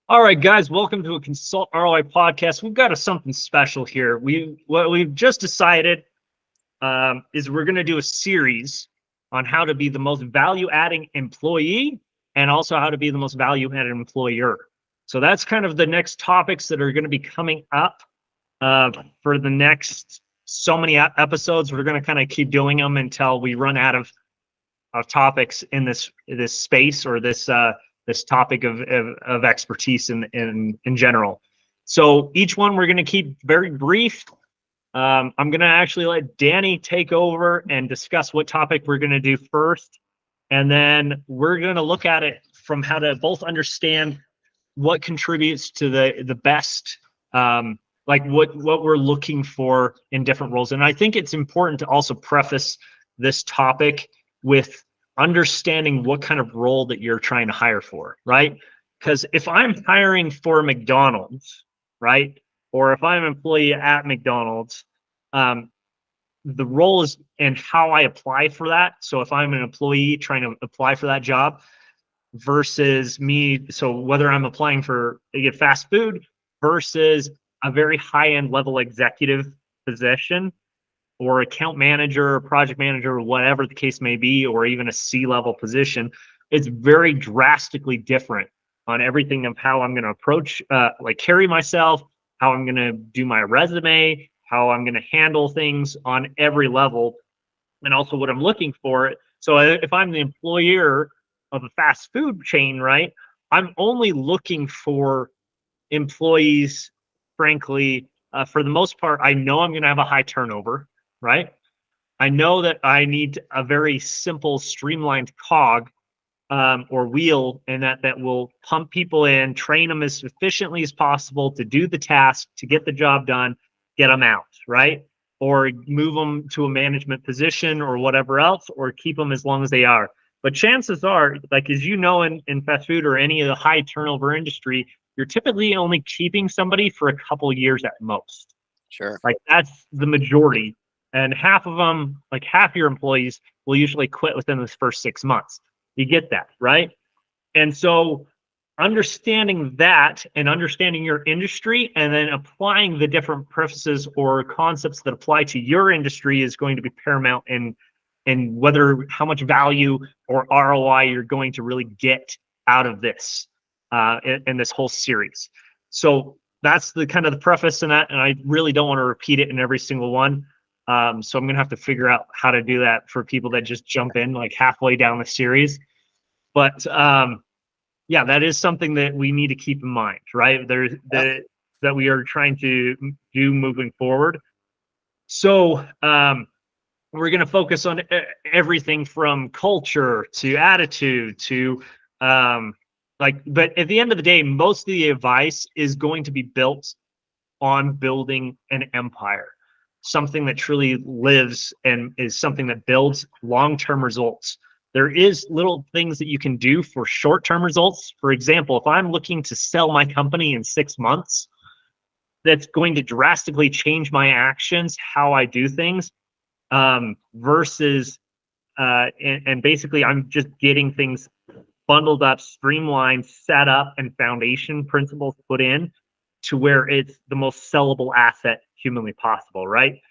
All right, guys, welcome to a Consult ROI podcast. We've got something special here. What we've just decided is we're going to do a series on how to be the most value-adding employee and also how to be the most value-added employer. So that's kind of the next topics that are going to be coming up for the next so many episodes. We're going to kind of keep doing them until we run out of topics in this space or this topic of expertise in general. So each one we're going to keep very brief. I'm going to actually let Danny take over and discuss what topic we're going to do first, and then we're going to look at it from how to both understand what contributes to the best, like what we're looking for in different roles. And I think it's important to also preface this topic with understanding what kind of role that you're trying to hire for, right? Because if I'm hiring for McDonald's, right, or if I'm an employee at McDonald's, the role is and how I apply for that. So if I'm an employee trying to apply for that job versus me, so whether I'm applying for fast food versus a very high-end level executive position, or account manager or project manager or whatever the case may be, or even a C-level position, it's very drastically different on everything of how I'm going to approach, carry myself, how I'm going to do my resume, how I'm going to handle things on every level, and also what I'm looking for. So if I'm the employer of a fast food chain, right, I'm only looking for employees, frankly, for the most part, I know I'm going to have a high turnover, right? I know that I need a very simple, streamlined cog or wheel, and that will pump people in, train them as efficiently as possible to do the task, to get the job done, get them out, right? Or move them to a management position or whatever else, or keep them as long as they are. But chances are, like as you know, in fast food or any of the high turnover industry, you're typically only keeping somebody for a couple of years at most. Sure. Like that's the majority. And half of them, like half your employees will usually quit within the first 6 months. You get that, right? And so understanding that and understanding your industry and then applying the different prefaces or concepts that apply to your industry is going to be paramount in whether how much value or ROI you're going to really get out of this in this whole series. So that's the kind of the preface in that, and I really don't want to repeat it in every single one. So I'm gonna have to figure out how to do that for people that just jump in like halfway down the series. But yeah, that is something that we need to keep in mind, right? That we are trying to do moving forward. So we're going to focus on everything from culture to attitude to but at the end of the day, most of the advice is going to be built on building an empire, something that truly lives and is something that builds long-term results. There is little things that you can do for short-term results. For example, if I'm looking to sell my company in 6 months, that's going to drastically change my actions, how I do things, versus and basically I'm just getting things bundled up, streamlined, set up, and foundation principles put in to where it's the most sellable asset humanly possible, right?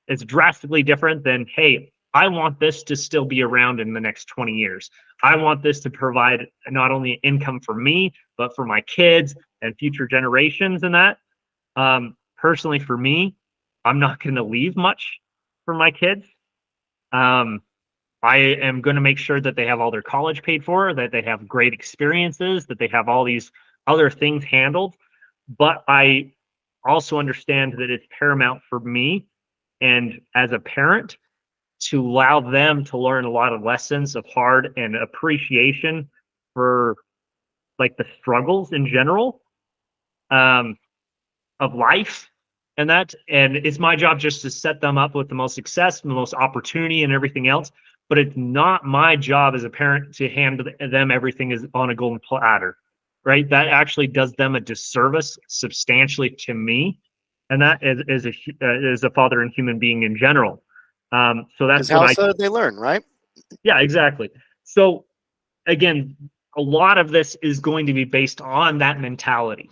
It's drastically different than, hey, I want this to still be around in the next 20 years. I want this to provide not only income for me, but for my kids and future generations and that. Personally, for me, I'm not going to leave much for my kids. I am going to make sure that they have all their college paid for, that they have great experiences, that they have all these other things handled. But I also understand that it's paramount for me and as a parent to allow them to learn a lot of lessons of hard and appreciation for like the struggles in general of life and that. And it's my job just to set them up with the most success and the most opportunity and everything else. But it's not my job as a parent to hand them everything is on a golden platter, right? That actually does them a disservice substantially to me, and that is a father and human being in general. So that's How what else do they learn, right? yeah, exactly. So again, a lot of this is going to be based on that mentality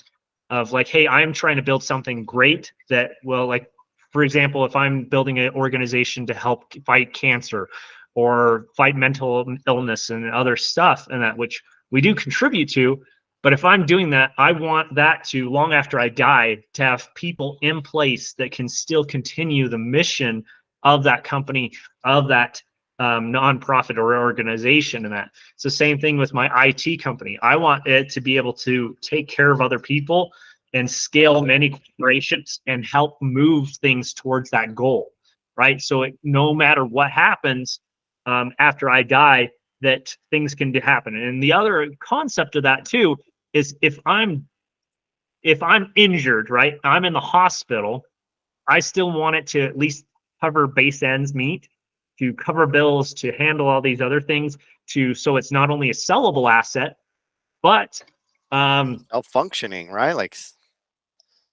of like, hey, I'm trying to build something great that will, like, for example, if I'm building an organization to help fight cancer or fight mental illness and other stuff, and that which we do contribute to. But if I'm doing that, I want that to, long after I die, to have people in place that can still continue the mission of that company, of that nonprofit or organization. And that it's the same thing with my IT company. I want it to be able to take care of other people and scale many corporations and help move things towards that goal, right? So no matter what happens after I die, that things can happen. And the other concept of that too is if I'm injured, right? I'm in the hospital, I still want it to at least cover base ends meet, to cover bills, to handle all these other things, so it's not only a sellable asset, but functioning, right? Like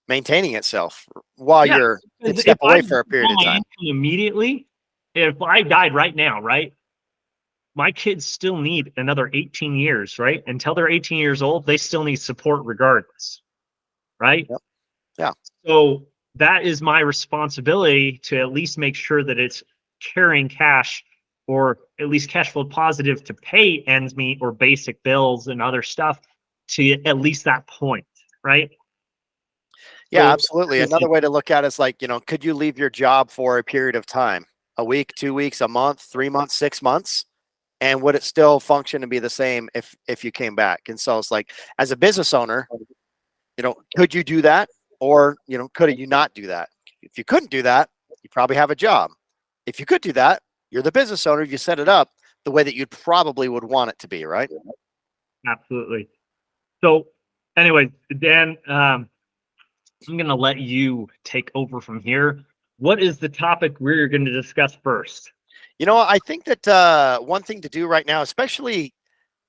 maintaining itself while yeah, you're can if step I away for a period draw of my time. income immediately, if I died right now, right? My kids still need another 18 years, right? Until they're 18 years old, they still need support regardless, right? Yep. Yeah. So that is my responsibility to at least make sure that it's carrying cash, or at least cash flow positive, to pay ends meet or basic bills and other stuff to at least that point, right? Yeah, So absolutely. Another way to look at it is like, could you leave your job for a period of time? A week, 2 weeks, a month, 3 months, 6 months? And would it still function and be the same if you came back? And so it's like, as a business owner, could you do that? Or, could you not do that? If you couldn't do that, you probably have a job. If you could do that, you're the business owner, you set it up the way that you probably would want it to be, right? absolutely. So anyway, Dan, I'm going to let you take over from here. What is the topic we're going to discuss first? I think that one thing to do right now, especially,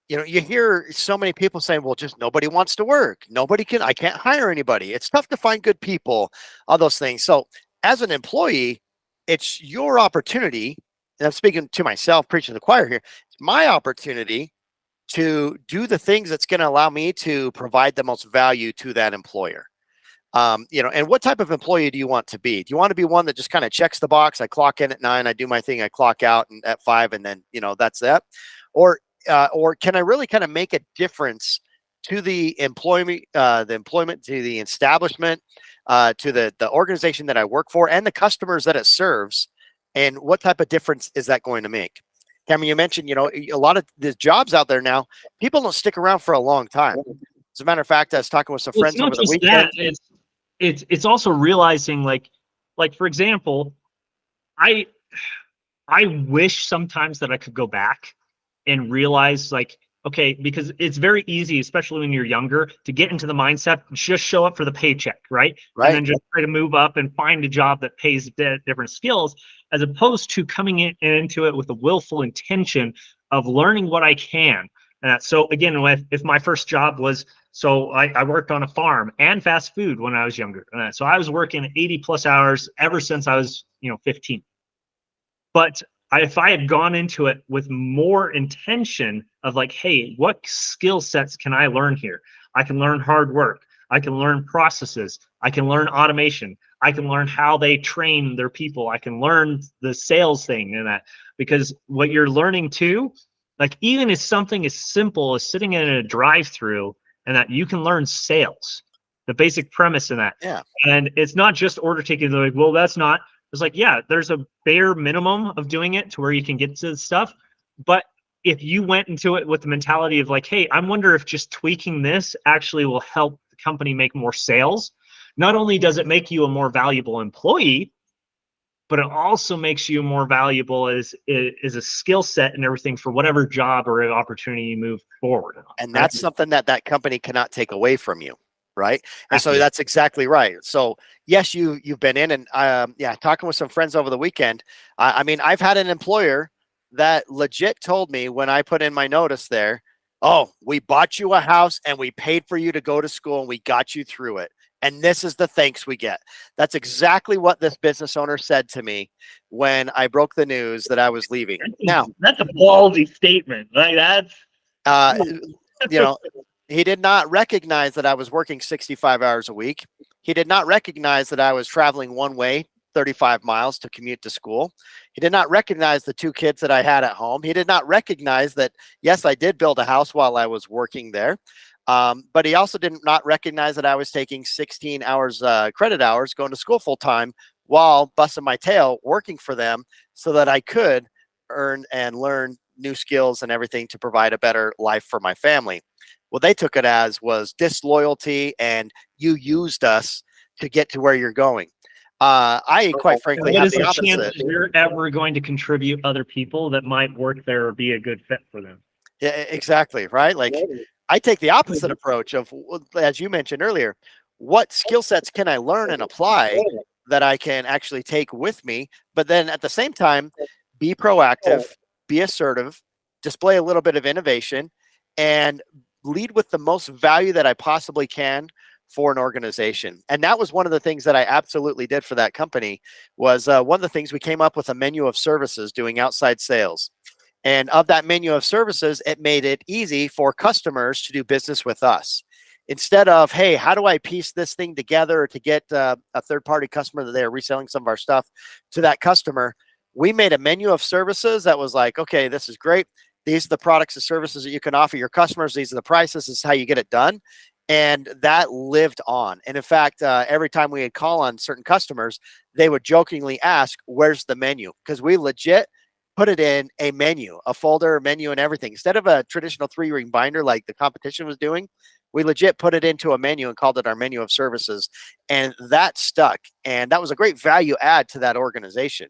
you hear so many people saying, well, just nobody wants to work. I can't hire anybody. It's tough to find good people, all those things. So as an employee, it's your opportunity. And I'm speaking to myself, preaching to the choir here. It's my opportunity to do the things that's going to allow me to provide the most value to that employer. And what type of employee do you want to be? Do you want to be one that just kind of checks the box? I clock in at 9, I do my thing, I clock out at 5, and then, that's that. Or can I really kind of make a difference to the employment, to the establishment, to the organization that I work for, and the customers that it serves? And what type of difference is that going to make? Cameron, you mentioned, a lot of the jobs out there now, people don't stick around for a long time. As a matter of fact, I was talking with some friends over the weekend. It's also realizing, like for example, I wish sometimes that I could go back and realize, like, okay, because it's very easy, especially when you're younger, to get into the mindset, just show up for the paycheck, right? And then just try to move up and find a job that pays different skills, as opposed to coming into it with a willful intention of learning what I can. So again, if my first job was, so I worked on a farm and fast food when I was younger. So I was working 80 plus hours ever since I was 15. But if I had gone into it with more intention of like, hey, what skill sets can I learn here? I can learn hard work. I can learn processes. I can learn automation. I can learn how they train their people. I can learn the sales thing and that, because what you're learning too, like even if something as simple as sitting in a drive-through, and that you can learn sales, the basic premise in that. Yeah. And it's not just order taking. They're like, well, that's not. It's like, yeah, there's a bare minimum of doing it to where you can get to the stuff. But if you went into it with the mentality of like, hey, I wonder if just tweaking this actually will help the company make more sales, not only does it make you a more valuable employee, but it also makes you more valuable as a skill set and everything for whatever job or opportunity you move forward on. And that's something that company cannot take away from you. Right. And so that's exactly right. So yes, you've been in and talking with some friends over the weekend. I mean, I've had an employer that legit told me when I put in my notice there, oh, we bought you a house and we paid for you to go to school and we got you through it. And this is the thanks we get. That's exactly what this business owner said to me when I broke the news that I was leaving. Now, that's a ballsy statement. Like that's you know, he did not recognize that I was working 65 hours a week. He did not recognize that I was traveling one way, 35 miles to commute to school. He did not recognize the 2 kids that I had at home. He did not recognize that, yes, I did build a house while I was working there. But he also did not recognize that I was taking 16 hours, credit hours, going to school full time while busting my tail working for them so that I could earn and learn new skills and everything to provide a better life for my family. What they took it as was disloyalty and you used us to get to where you're going. I quite frankly What have is the the chance opposite. that you're ever going to contribute other people that might work there or be a good fit for them? Yeah, exactly. Right. Like I take the opposite approach of, as you mentioned earlier, what skill sets can I learn and apply that I can actually take with me? But then at the same time, be proactive, be assertive, display a little bit of innovation, and lead with the most value that I possibly can for an organization. And that was one of the things that I absolutely did for that company was one of the things we came up with a menu of services doing outside sales. And of that menu of services, it made it easy for customers to do business with us. Instead of, hey, how do I piece this thing together to get a third party customer that they are reselling some of our stuff to that customer? We made a menu of services that was like, okay, this is great. These are the products and services that you can offer your customers. These are the prices. This is how you get it done. And that lived on. And in fact, every time we would call on certain customers, they would jokingly ask, where's the menu? Because we legit put it in a menu, a folder, menu, and everything. Instead of a traditional 3-ring binder like the competition was doing, we legit put it into a menu and called it our menu of services. And that stuck. And that was a great value add to that organization.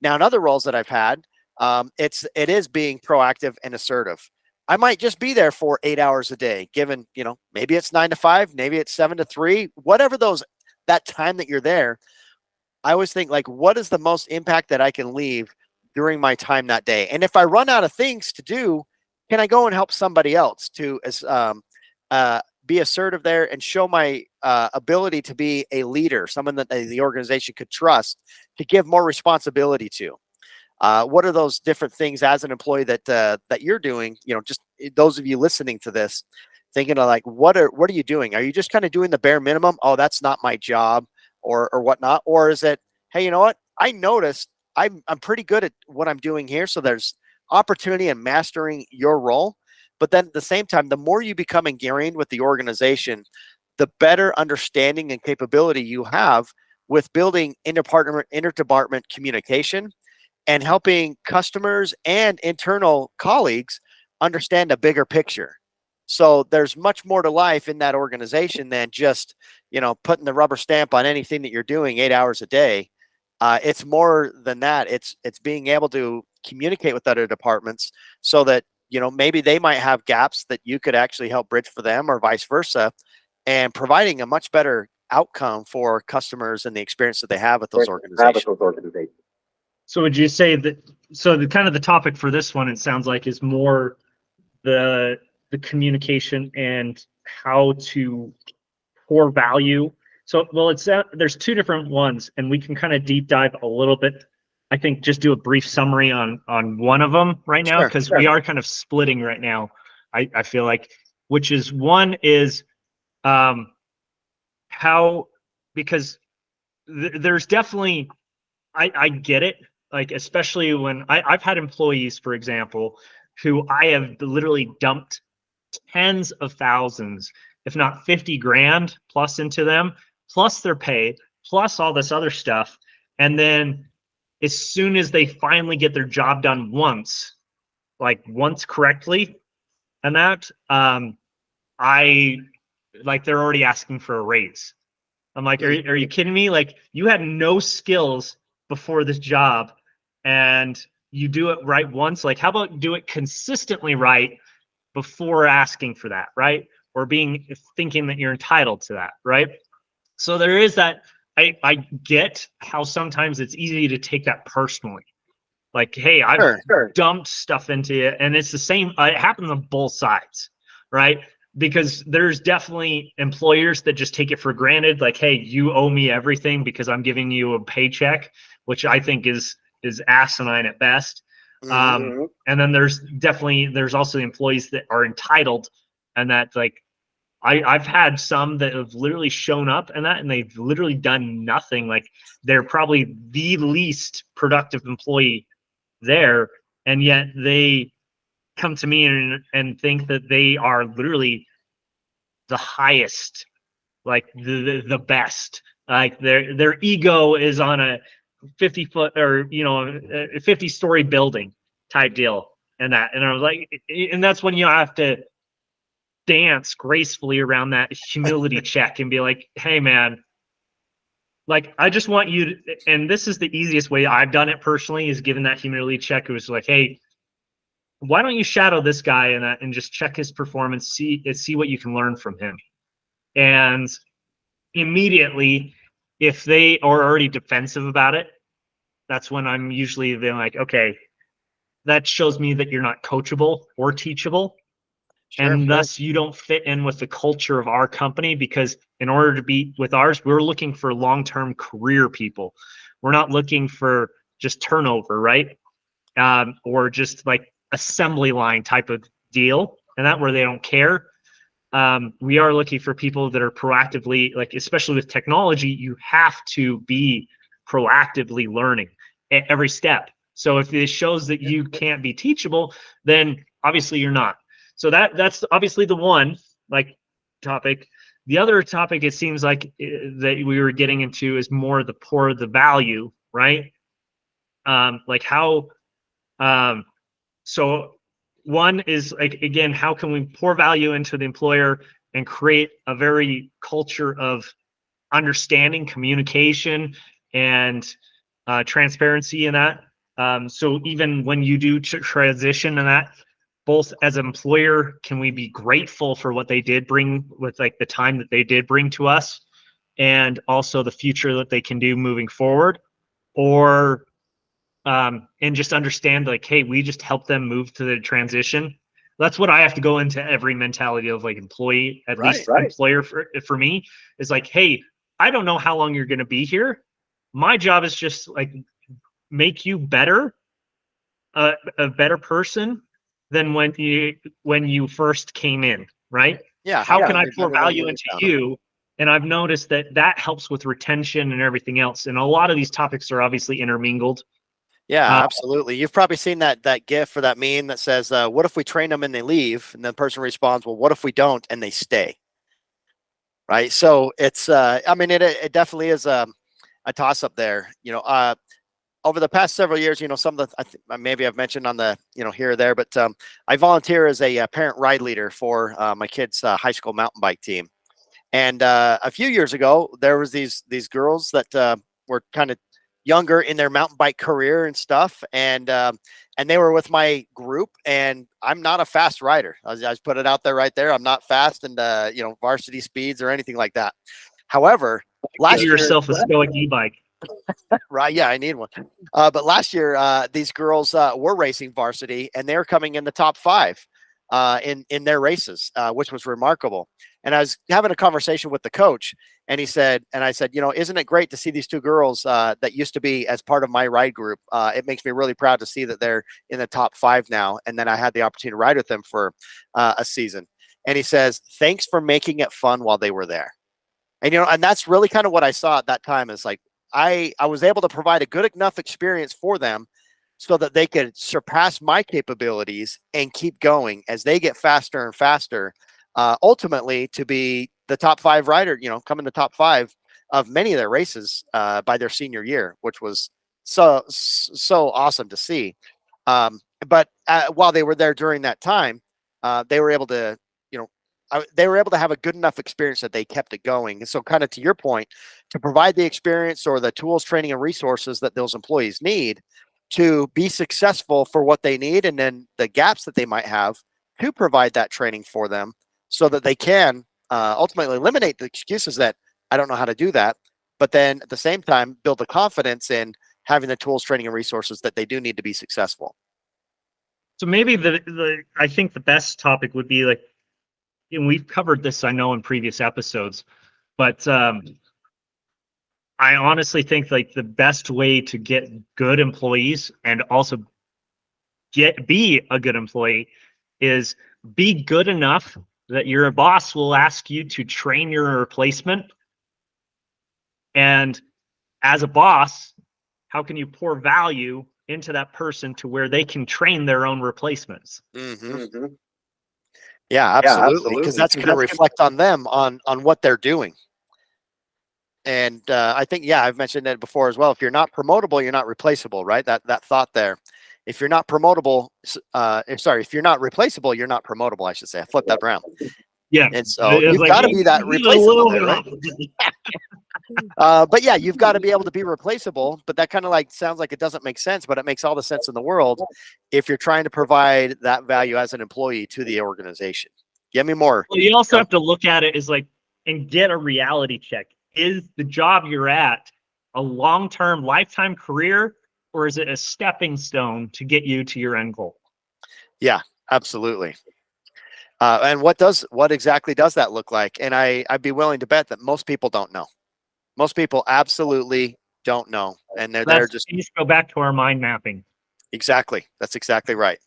Now, in other roles that I've had, it is being proactive and assertive. I might just be there for 8 hours a day, given, maybe it's 9 to 5, maybe it's 7 to 3, whatever that time that you're there. I always think, like, what is the most impact that I can leave during my time that day? And if I run out of things to do, can I go and help somebody else to be assertive there and show my ability to be a leader, someone that the organization could trust to give more responsibility to? What are those different things as an employee that you're doing? Just those of you listening to this, thinking of like, what are you doing? Are you just kind of doing the bare minimum? Oh, that's not my job, or whatnot, or is it, hey, you know what? I noticed I'm pretty good at what I'm doing here, so there's opportunity in mastering your role. But then at the same time, the more you become ingrained with the organization, the better understanding and capability you have with building interdepartment communication and helping customers and internal colleagues understand a bigger picture. So there's much more to life in that organization than just, putting the rubber stamp on anything that you're doing 8 hours a day. It's more than that. It's being able to communicate with other departments so that, maybe they might have gaps that you could actually help bridge for them or vice versa, and providing a much better outcome for customers and the experience that they have with those organizations. So would you say that, so the kind of the topic for this one, it sounds like, is more the communication and how to pour value. So, well, there's 2 different ones, and we can kind of deep dive a little bit. I think just do a brief summary on one of them right now, because we are kind of splitting right now. I feel like, which is one is how, because there's definitely, I get it, like, especially when I've had employees, for example, who I have literally dumped tens of thousands, if not 50 grand plus into them, plus their pay, plus all this other stuff. And then as soon as they finally get their job done once correctly, and that, I like, they're already asking for a raise. I'm like, are you kidding me? Like, you had no skills before this job, and you do it right once. Like, how about do it consistently right before asking for that, right? Or thinking that you're entitled to that, right? So there is that. I get how sometimes it's easy to take that personally. Like, hey, I've dumped stuff into you, and it's the same. It happens on both sides, right? Because there's definitely employers that just take it for granted, like, hey, you owe me everything because I'm giving you a paycheck, which I think is asinine at best. And then there's also the employees that are entitled And that's like, I've had some that have literally shown up and they've literally done nothing. Like they're probably the least productive employee there, and yet they come to me and think that they are literally the highest, like the best. Like their ego is on a 50-foot or a 50-story building type deal, and I was like, and that's when you have to dance gracefully around that humility check and be like, hey man, like I just want you to, and this is the easiest way I've done it personally, is given that humility check. It was like, hey, why don't you shadow this guy and just check his performance, see what you can learn from him. And immediately, if they are already defensive about it, that's when I'm usually then like, okay, that shows me that you're not coachable or teachable. Sure. And thus you don't fit in with the culture of our company, because in order to be with ours, we're looking for long-term career people. We're not looking for just turnover, right? Or just like assembly line type of deal, and that where they don't care. We are looking for people that are proactively, like, especially with technology, you have to be proactively learning at every step. So if it shows that you can't be teachable, then obviously you're not. So that's obviously the one like topic. The other topic, it seems like that we were getting into, is more the poor the value, right? Like how so one is like, again, how can we pour value into the employer and create a very culture of understanding, communication, and transparency in that. So even when you do transition in that, both as an employer, can we be grateful for what they did bring, with like the time that they did bring to us, and also the future that they can do moving forward, or and just understand like, hey, we just help them move to the transition. That's what I have to go into every mentality of like employee, at least employer for me, is like, hey, I don't know how long you're going to be here. My job is just like make you better, a better person than when you first came in, right? Yeah. How can I we pour better than value we into found 'em? you? And I've noticed that helps with retention and everything else. And a lot of these topics are obviously intermingled. Yeah, absolutely. You've probably seen that GIF or that meme that says, "What if we train them and they leave?" And the person responds, "Well, what if we don't and they stay?" Right. So it's, I mean, it definitely is a toss up there. Over the past several years, some of the, I think maybe I've mentioned on the, here or there, but I volunteer as a parent ride leader for my kids' high school mountain bike team. And a few years ago, there was these girls that were kind of younger in their mountain bike career and stuff, and they were with my group. And I'm not a fast rider. I just put it out there right there. I'm not fast and varsity speeds or anything like that. However, Give yourself a stoic e-bike. right, yeah, I need one. But last year, these girls were racing varsity, and they were coming in the top 5 in their races, which was remarkable. And I was having a conversation with the coach, and I said, isn't it great to see these 2 girls that used to be as part of my ride group? It makes me really proud to see that they're in the top 5 now. And then I had the opportunity to ride with them for a season. And he says, thanks for making it fun while they were there. And that's really kind of what I saw at that time, is like, I was able to provide a good enough experience for them so that they could surpass my capabilities and keep going as they get faster and faster, ultimately to be the top 5 rider, come in the top 5 of many of their races by their senior year, which was so awesome to see. But while they were there during that time, they were able to, they were able to have a good enough experience that they kept it going. And so, kind of to your point, to provide the experience or the tools, training, and resources that those employees need to be successful for what they need, and then the gaps that they might have, to provide that training for them so that they can ultimately eliminate the excuses that I don't know how to do that, but then at the same time build the confidence in having the tools, training, and resources that they do need to be successful. So maybe I think the best topic would be like, and we've covered this, I know, in previous episodes, but I honestly think like the best way to get good employees and also be a good employee is be good enough that your boss will ask you to train your replacement. And as a boss, how can you pour value into that person to where they can train their own replacements? Yeah, absolutely. Because that's going to reflect on them on what they're doing. And I think, yeah, I've mentioned that before as well. If you're not promotable, you're not replaceable, right? That thought there. If you're not promotable, if you're not replaceable, you're not promotable, I should say. I flipped that around. Yeah. And so you've got to be that replaceable there, right? But yeah, you've got to be able to be replaceable. But that kind of like sounds like it doesn't make sense, but it makes all the sense in the world if you're trying to provide that value as an employee to the organization. Give me more. Well, you also have to look at it as like, and get a reality check. Is the job you're at a long-term lifetime career, or is it a stepping stone to get you to your end goal? Yeah, absolutely. And what exactly does that look like? And I'd be willing to bet that most people don't know. Most people absolutely don't know. And they're just go back to our mind mapping. Exactly. That's exactly right.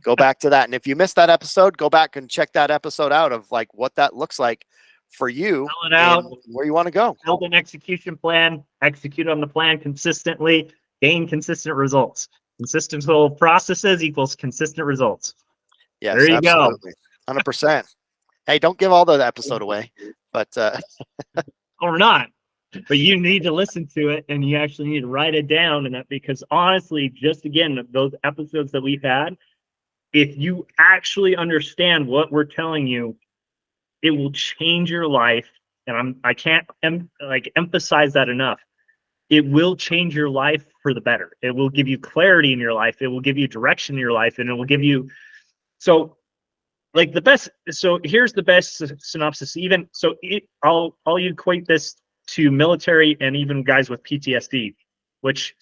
Go back to that. And if you missed that episode, go back and check that episode out of like what that looks like for you and where you want to go. Build an execution plan, execute on the plan consistently, gain consistent results. Consistent processes equals consistent results. Yes, there you absolutely. Go. 100%. Hey, don't give all the episode away, but or not. But you need to listen to it, and you actually need to write it down. And that, because honestly, just again, those episodes that we've had, if you actually understand what we're telling you, it will change your life. And I can't emphasize that enough. It will change your life for the better. It will give you clarity in your life. It will give you direction in your life, and it will give you the best. So here's the best synopsis. Even so, I'll equate this to military and even guys with PTSD, which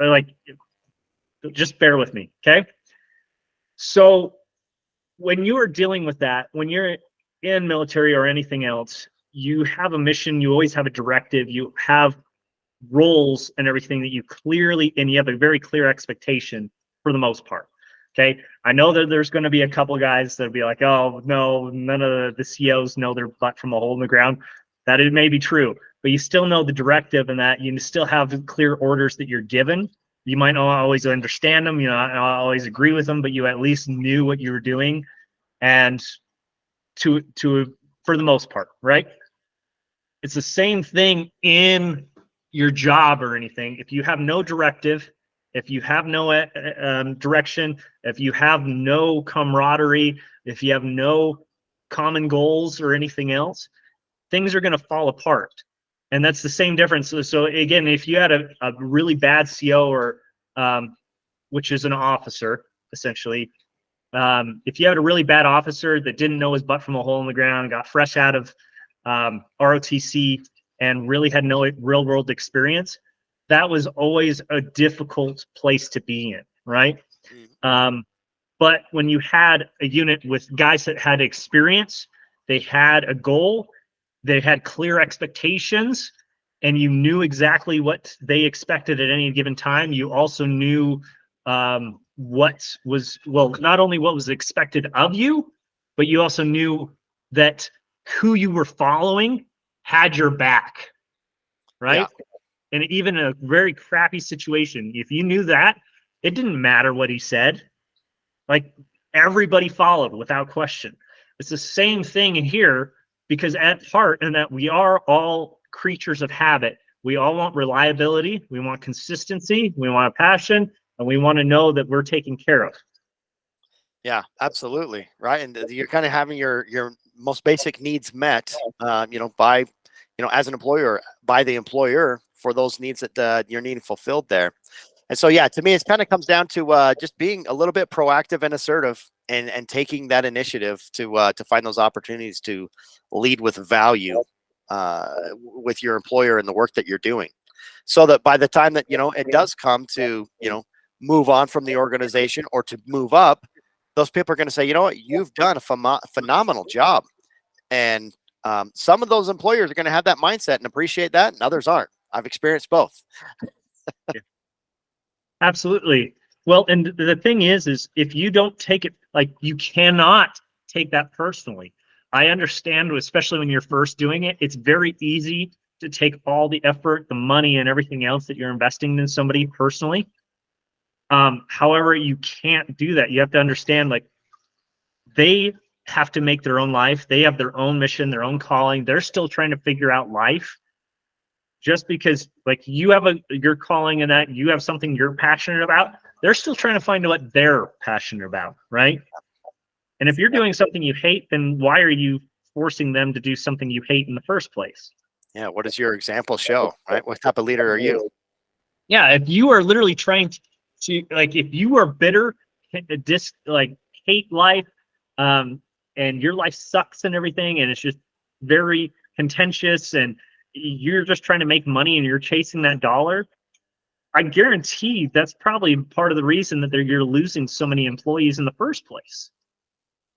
are like, just bear with me, okay? So when you are dealing with that, when you're in military or anything else, you have a mission, you always have a directive, you have roles and everything that you have a very clear expectation for the most part. Okay. I know that there's going to be a couple guys that'll be like, oh no, none of the COs know their butt from a hole in the ground. That it may be true, but you still know the directive, and that you still have clear orders that you're given. You might not always understand them, not always agree with them, but you at least knew what you were doing, and to for the most part, right? It's the same thing in your job or anything. If you have no directive, if you have no direction, if you have no camaraderie, if you have no common goals or anything else, things are going to fall apart. And that's the same difference. So again, if you had a really bad CO, or which is an officer, essentially, if you had a really bad officer that didn't know his butt from a hole in the ground, got fresh out of ROTC, and really had no real world experience, that was always a difficult place to be in, right? But when you had a unit with guys that had experience, they had a goal, they had clear expectations, and you knew exactly what they expected at any given time. You also knew what was, not only what was expected of you, but you also knew that who you were following had your back, right? Yeah. And even in a very crappy situation, if you knew that, it didn't matter what he said. Like, everybody followed without question. It's the same thing in here, because at heart, and that we are all creatures of habit. We all want reliability. We want consistency. We want a passion, and we want to know that we're taken care of. Yeah, absolutely. Right. And you're kind of having your most basic needs met, by, as an employer, by the employer, for those needs that you're needing fulfilled there. And so, yeah, to me, it kind of comes down to just being a little bit proactive and assertive, and taking that initiative to find those opportunities to lead with value with your employer and the work that you're doing, so that by the time that, it does come to, move on from the organization or to move up, those people are going to say, you know what, you've done a phenomenal job. And some of those employers are going to have that mindset and appreciate that, and others aren't. I've experienced both. Yeah. Absolutely. Well, and the thing is if you don't take it, like, you cannot take that personally. I understand, especially when you're first doing it, it's very easy to take all the effort, the money, and everything else that you're investing in somebody personally. However, you can't do that. You have to understand, like, they have to make their own life. They have their own mission, their own calling. They're still trying to figure out life. Just because, like, you have your calling in that, you have something you're passionate about, they're still trying to find what they're passionate about, right? And if you're doing something you hate, then why are you forcing them to do something you hate in the first place? Yeah. What does your example show, right? What type of leader are you? Yeah, if you are literally trying to, like, if you are bitter, like, hate life, and your life sucks and everything, and it's just very contentious, and you're just trying to make money and you're chasing that dollar, I guarantee that's probably part of the reason that you're losing so many employees in the first place.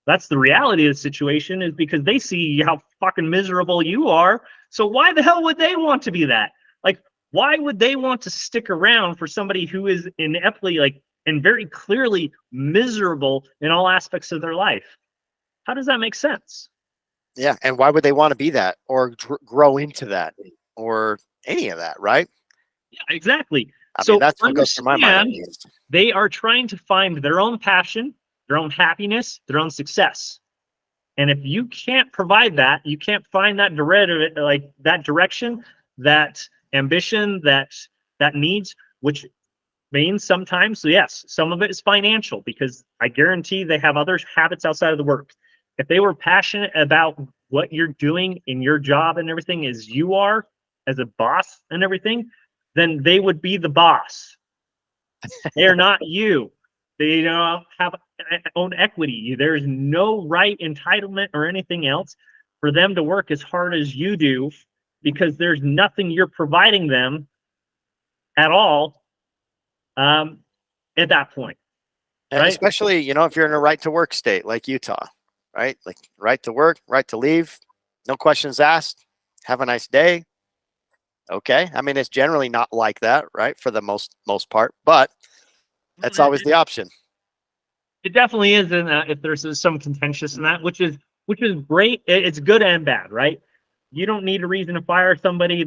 That's the reality of the situation, is because they see how fucking miserable you are. So why the hell would they want to be that? Like, why would they want to stick around for somebody who is ineptly, like, and very clearly miserable in all aspects of their life? How does that make sense? Yeah. And why would they want to be that or grow into that or any of that, right? Yeah, exactly. I So mean, that's what goes through my mind at understand, least. they are trying to find their own passion, their own happiness, their own success. And if you can't provide that, you can't find that like that direction, that ambition, that needs, which means sometimes, so yes, some of it is financial, because I guarantee they have other habits outside of the work. If they were passionate about what you're doing in your job and everything, as you are as a boss and everything, then they would be the boss. They are not you. They don't have own equity. There's no right, entitlement, or anything else for them to work as hard as you do, because there's nothing you're providing them at all, at that point, right? Especially, if you're in a right to work state like Utah, right? Like right to work, right to leave, no questions asked. Have a nice day. Okay. I mean, it's generally not like that, right? For the most part, but that's always the option. It definitely is, if there's some contentious in that, which is great. It's good and bad, right? You don't need a reason to fire somebody. You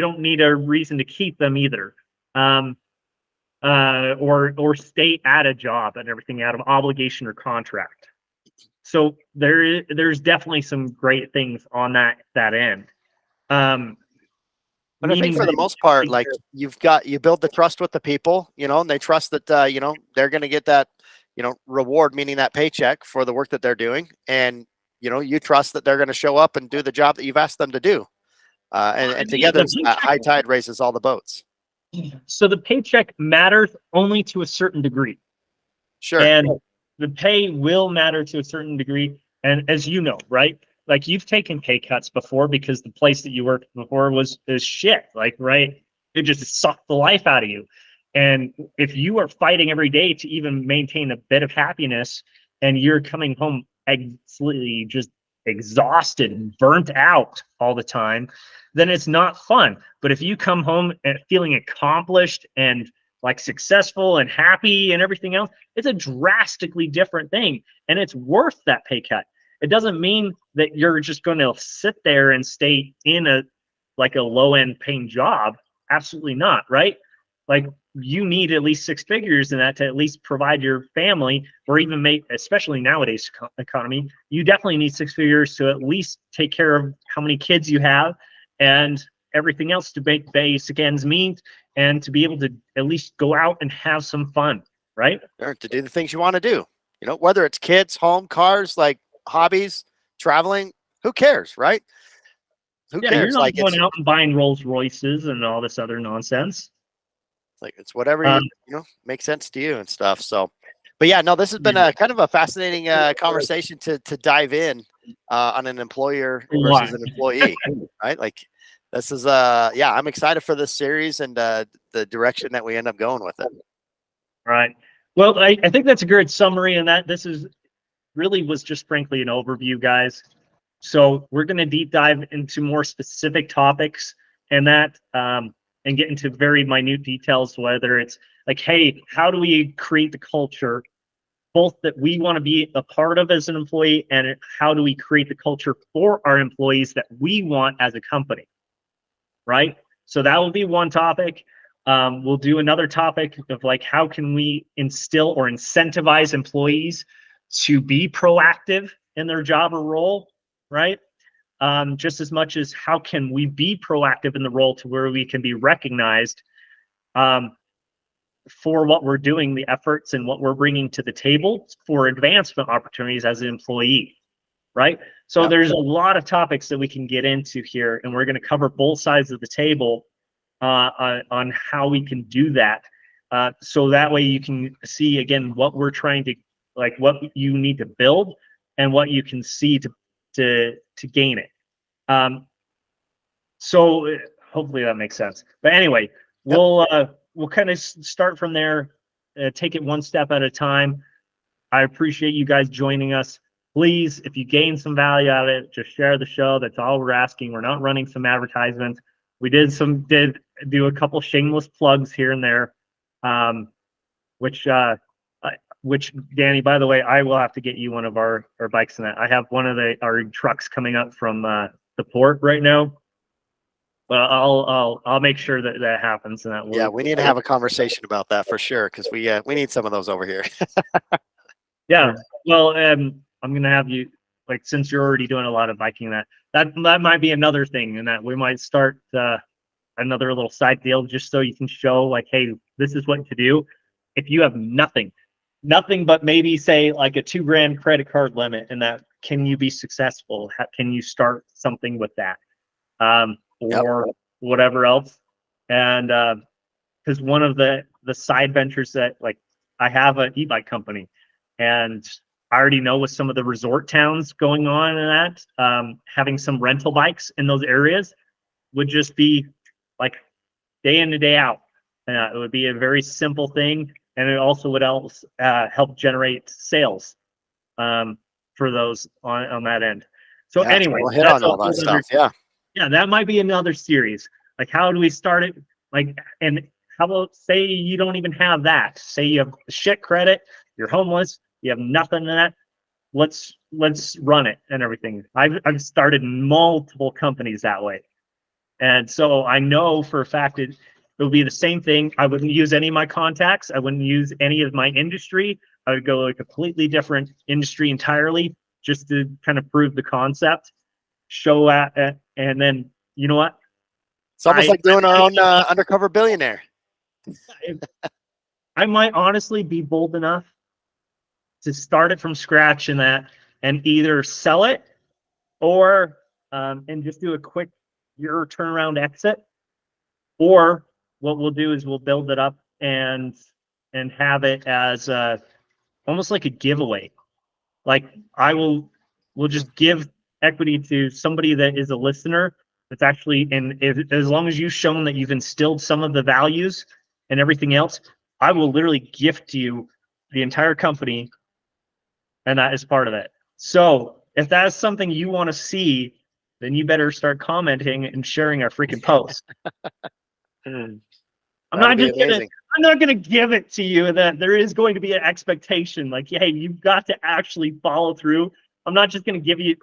don't need a reason to keep them either. Um, or stay at a job and everything out of obligation or contract. So there's definitely some great things on that end. But I think Meaning for the that most part, like you build the trust with the people, and they trust that, they're going to get that, reward, meaning that paycheck for the work that they're doing. And, you trust that they're going to show up and do the job that you've asked them to do. And together, that high tide raises all the boats. So the paycheck matters only to a certain degree. Sure. And the pay will matter to a certain degree. And as you know, right? Like, you've taken pay cuts before because the place that you worked before is shit. Like, right? It just sucked the life out of you. And if you are fighting every day to even maintain a bit of happiness, and you're coming home absolutely just exhausted and burnt out all the time, then it's not fun. But if you come home and feeling accomplished and like successful and happy and everything else, it's a drastically different thing, and it's worth that pay cut. It doesn't mean that you're just going to sit there and stay in a low end paying job. Absolutely not, right? Like, you need at least six figures in that to at least provide your family, or even make, especially nowadays economy, you definitely need six figures to at least take care of how many kids you have and everything else, to make basic ends meet, and to be able to at least go out and have some fun, right? Or to do the things you want to do, whether it's kids, home, cars, like hobbies, traveling, who cares, right? Who Yeah, you're cares? not Like going out and buying Rolls Royces and all this other nonsense. it's whatever Um, makes sense to you and stuff. So, but yeah, no, this has been a kind of a fascinating conversation to dive in on an employer versus an employee, right? Like, this is yeah, I'm excited for this series and the direction that we end up going with it. Right. Well, I think that's a good summary, and that this is really was just frankly an overview, guys. So we're going to deep dive into more specific topics, and and get into very minute details, whether it's like, hey, how do we create the culture both that we want to be a part of as an employee, and how do we create the culture for our employees that we want as a company, right? So that will be one topic. We'll do another topic of like, how can we instill or incentivize employees to be proactive in their job or role, right? Just as much as how can we be proactive in the role to where we can be recognized for what we're doing, the efforts and what we're bringing to the table for advancement opportunities as an employee, right? So Yep. there's a lot of topics that we can get into here, and we're going to cover both sides of the table on how we can do that. So that way you can see, again, what we're trying to, like what you need to build and what you can see to gain it. So hopefully that makes sense. But anyway, we'll kind of start from there, take it one step at a time. I appreciate you guys joining us. Please, if you gain some value out of it, just share the show. That's all we're asking. We're not running some advertisements. We did do a couple shameless plugs here and there, which Danny, by the way, I will have to get you one of our bikes in that. I have one of our trucks coming up from the port right now. But I'll make sure that happens. And that Yeah, we need to have a conversation about that for sure, because we need some of those over here. Yeah, well, I'm gonna have you, like, since you're already doing a lot of biking, that might be another thing, and that we might start another little side deal just so you can show, like, hey, this is what to do if you have nothing but maybe say like a $2,000 credit card limit, and that can you be successful? Can you start something with that? Or whatever else. And because one of the side ventures that, like, I have an e-bike company, and I already know with some of the resort towns going on and that, having some rental bikes in those areas would just be like day in and day out. It would be a very simple thing, and it also would help generate sales for those on that end. So anyway, we'll hit on all that stuff. Yeah, that might be another series. Like, how do we start it? Like, and how about, say you don't even have that? Say you have shit credit, you're homeless, you have nothing in that. Let's run it and everything. I've started multiple companies that way, and so I know for a fact it will be the same thing. I wouldn't use any of my contacts. I wouldn't use any of my industry. I would go a completely different industry entirely, just to kind of prove the concept. Show at, and then, you know what? It's almost like doing our own undercover billionaire. I might honestly be bold enough to start it from scratch in that, and either sell it or and just do a quick year turnaround exit, or what we'll do is we'll build it up and have it as almost like a giveaway. Like, we'll just give equity to somebody that is a listener that's actually, and as long as you've shown that you've instilled some of the values and everything else, I will literally gift you the entire company, and that is part of it. So if that's something you want to see, then you better start commenting and sharing our freaking posts. I'm not gonna give it to you, and that there is going to be an expectation, like, hey, you've got to actually follow through. I'm not just gonna give you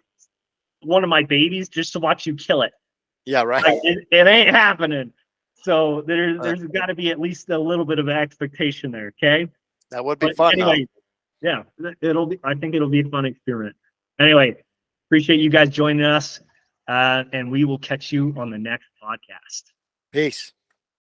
one of my babies just to watch you kill it. Yeah, right. Like, it ain't happening. So there's got to be at least a little bit of an expectation there. Okay. That would be fun. Anyway, yeah, I think it'll be a fun experiment. Anyway, appreciate you guys joining us, and we will catch you on the next podcast. Peace.